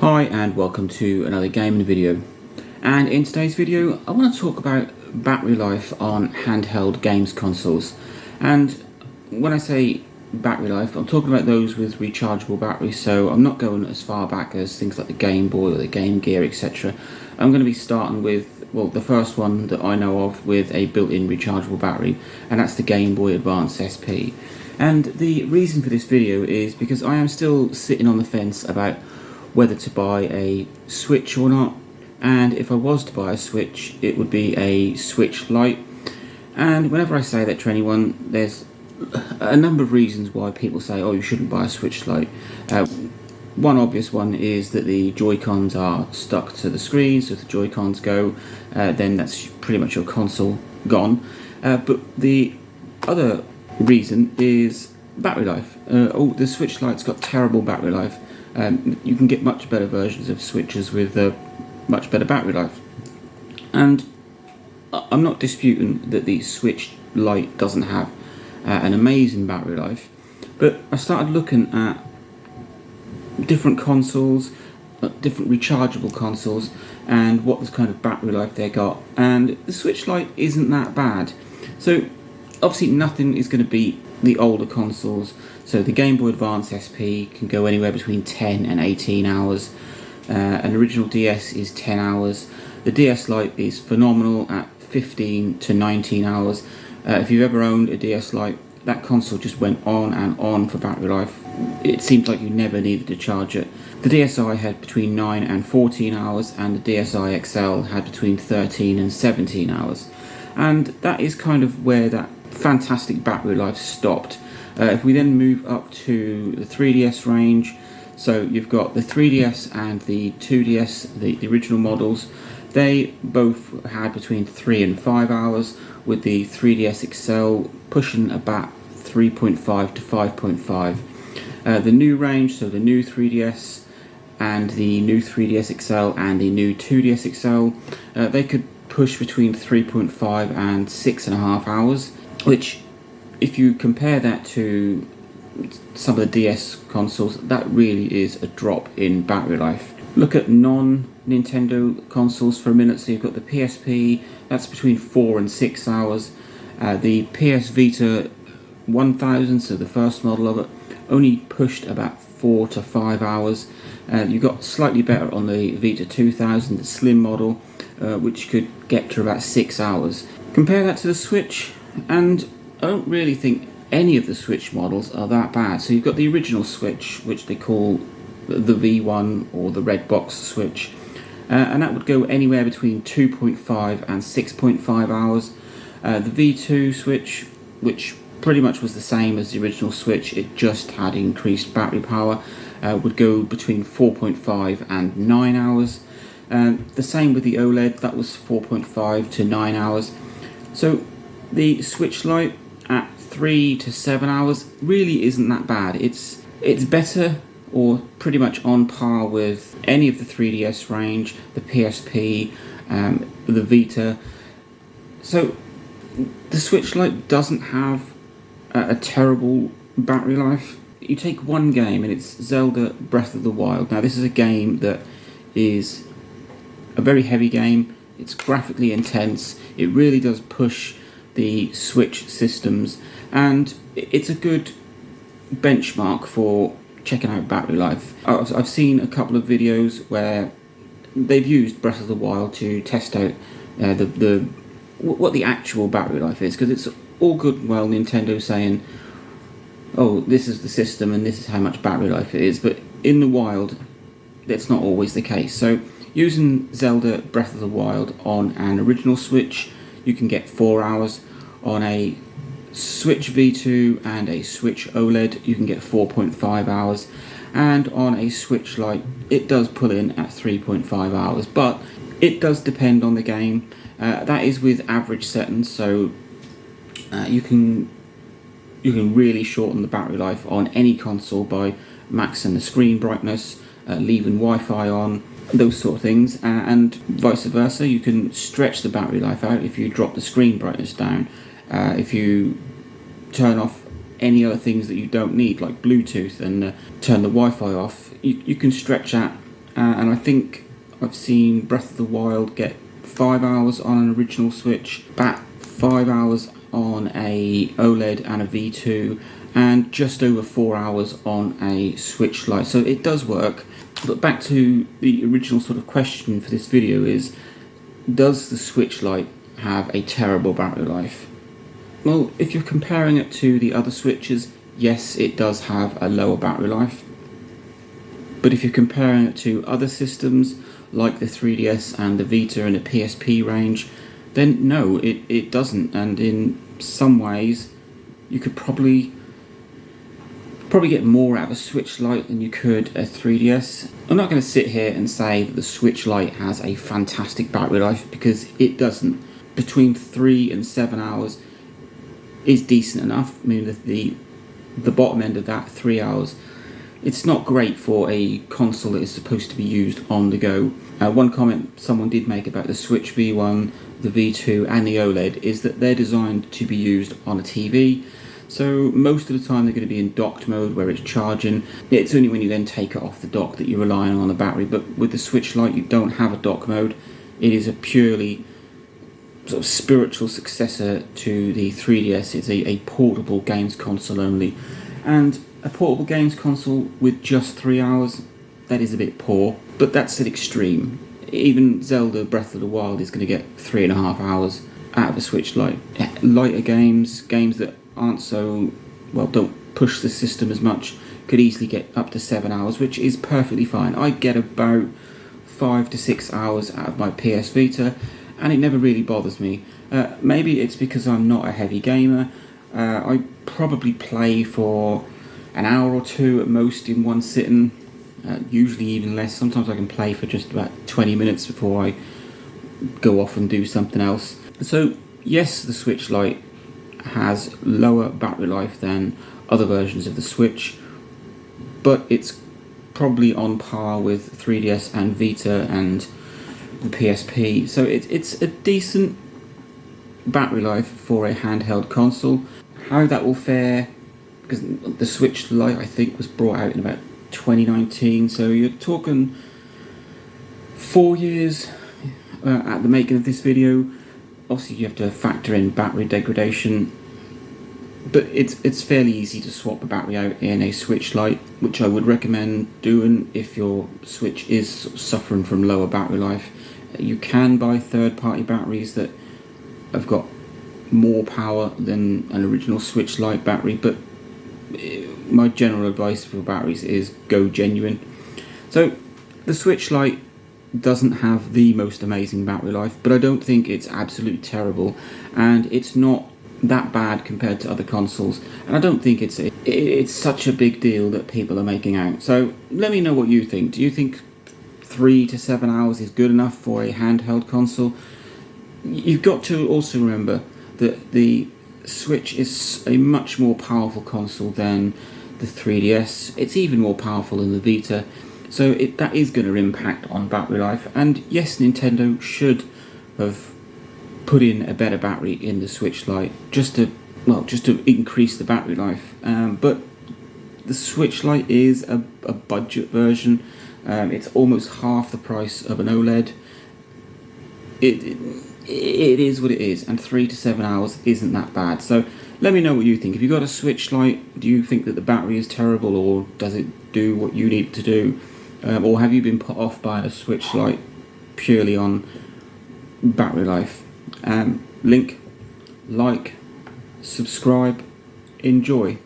Hi and welcome to another gaming video, and in today's video I want to talk about battery life on handheld games consoles. And when I say battery life, I'm talking about those with rechargeable batteries, so I'm not going as far back as things like the Game Boy or the Game Gear, etc. I'm going to be starting with, well, the first one that I know of with a built-in rechargeable battery, and that's the Game Boy Advance SP. And the reason for this video is because I am still sitting on the fence about whether to buy a Switch or not, and if I was to buy a Switch, it would be a Switch Lite. And whenever I say that to anyone, there's a number of reasons why people say, oh, you shouldn't buy a Switch Lite. One obvious one is that the Joy-Cons are stuck to the screen, so if the Joy-Cons go, then that's pretty much your console gone. But the other reason is battery life. The Switch Lite's got terrible battery life. You can get much better versions of Switches with much better battery life. And I'm not disputing that the Switch Lite doesn't have an amazing battery life, but I started looking at different consoles, different rechargeable consoles, and what kind of battery life they got, and the Switch Lite isn't that bad. So obviously nothing is going to beat the older consoles. So the Game Boy Advance SP can go anywhere between 10 and 18 hours. An original DS is 10 hours. The DS Lite is phenomenal at 15 to 19 hours. If you've ever owned a DS Lite, that console just went on and on for battery life. It seemed like you never needed to charge it. The DSi had between 9 and 14 hours, and the DSi XL had between 13 and 17 hours. And that is kind of where that fantastic battery life stopped. If we then move up to the 3DS range, so you've got the 3DS and the 2DS, the original models, they both had between 3 and 5 hours, with the 3DS XL pushing about 3.5 to 5.5. The new range, so the new 3DS and the new 3DS XL and the new 2DS XL, they could push between 3.5 and 6.5 hours, which, if you compare that to some of the DS consoles, that really is a drop in battery life. Look at non-Nintendo consoles for a minute. So you've got the PSP, that's between 4 and 6 hours. The PS Vita 1000, so the first model of it, only pushed about 4 to 5 hours. You got slightly better on the Vita 2000, the slim model, which could get to about 6 hours. Compare that to the Switch, and I don't really think any of the Switch models are that bad. So you've got the original Switch, which they call the V1 or the red box Switch, and that would go anywhere between 2.5 and 6.5 hours. The V2 Switch, which pretty much was the same as the original Switch, it just had increased battery power, would go between 4.5 and 9 hours. The same with the OLED, that was 4.5 to 9 hours. So the Switch Lite at 3 to 7 hours really isn't that bad. It's better or pretty much on par with any of the 3DS range, the PSP, the Vita. So the Switch Lite doesn't have a terrible battery life. You take one game and it's Zelda Breath of the Wild. Now this is a game that is a very heavy game. It's graphically intense. It really does push the Switch systems, and it's a good benchmark for checking out battery life. I've seen a couple of videos where they've used Breath of the Wild to test out what the actual battery life is, because it's all good and well Nintendo saying, oh, this is the system and this is how much battery life it is, but in the wild that's not always the case. So using Zelda Breath of the Wild on an original Switch, you can get 4 hours. On a Switch V2 and a Switch OLED, you can get 4.5 hours. And on a Switch Lite, it does pull in at 3.5 hours. But it does depend on the game. That is with average settings, so you can really shorten the battery life on any console by maxing the screen brightness, leaving Wi-Fi on, those sort of things, and vice versa. You can stretch the battery life out if you drop the screen brightness down, if you turn off any other things that you don't need, like Bluetooth, and turn the Wi-Fi off. You can stretch out and I think I've seen Breath of the Wild get 5 hours on an original Switch, about 5 hours on a OLED and a V2, and just over 4 hours on a Switch Lite. So it does work. But back to the original sort of question for this video is, does the Switch Lite have a terrible battery life? Well, if you're comparing it to the other Switches, yes, it does have a lower battery life. But if you're comparing it to other systems like the 3DS and the Vita and the PSP range, then no, it doesn't. And in some ways, you could probably get more out of a Switch Lite than you could a 3DS. I'm not going to sit here and say that the Switch Lite has a fantastic battery life, because it doesn't. Between 3 and 7 hours is decent enough. I mean, the bottom end of that, 3 hours, it's not great for a console that is supposed to be used on the go. One comment someone did make about the Switch V1, the V2 and the OLED is that they're designed to be used on a TV. So most of the time they're going to be in docked mode where it's charging. It's only when you then take it off the dock that you're relying on the battery. But with the Switch Lite, you don't have a dock mode. It is a purely sort of spiritual successor to the 3DS. It's a portable games console only. And a portable games console with just 3 hours, that is a bit poor. But that's an extreme. Even Zelda Breath of the Wild is going to get 3.5 hours out of a Switch Lite. Lighter games that aren't so, well, don't push the system as much, could easily get up to 7 hours, which is perfectly fine. I get about 5 to 6 hours out of my PS Vita, and it never really bothers me. Maybe it's because I'm not a heavy gamer. I probably play for an hour or two at most in one sitting, usually even less. Sometimes I can play for just about 20 minutes before I go off and do something else. So yes, the Switch Lite has lower battery life than other versions of the Switch, but it's probably on par with 3DS and Vita and the PSP. So it's a decent battery life for a handheld console. How that will fare, because the Switch Lite I think was brought out in about 2019, so you're talking 4 years at the making of this video. Obviously you have to factor in battery degradation, but it's fairly easy to swap the battery out in a Switch Lite, which I would recommend doing if your Switch is suffering from lower battery life. You can buy third-party batteries that have got more power than an original Switch Lite battery, but my general advice for batteries is go genuine. So the Switch Lite doesn't have the most amazing battery life, but I don't think it's absolutely terrible, and it's not that bad compared to other consoles, and I don't think it's such a big deal that people are making out. So let me know what you think. Do you think 3 to 7 hours is good enough for a handheld console? You've got to also remember that the Switch is a much more powerful console than the 3DS. It's even more powerful than the Vita, so that is going to impact on battery life. And yes, Nintendo should have put in a better battery in the Switch Lite just to increase the battery life. But the Switch Lite is a budget version. It's almost half the price of an OLED. It is what it is, and 3 to 7 hours isn't that bad. So let me know what you think. If you've got a Switch Lite, do you think that the battery is terrible, or does it do what you need it to do? Or have you been put off by a Switch Lite purely on battery life? Link, like, subscribe, enjoy.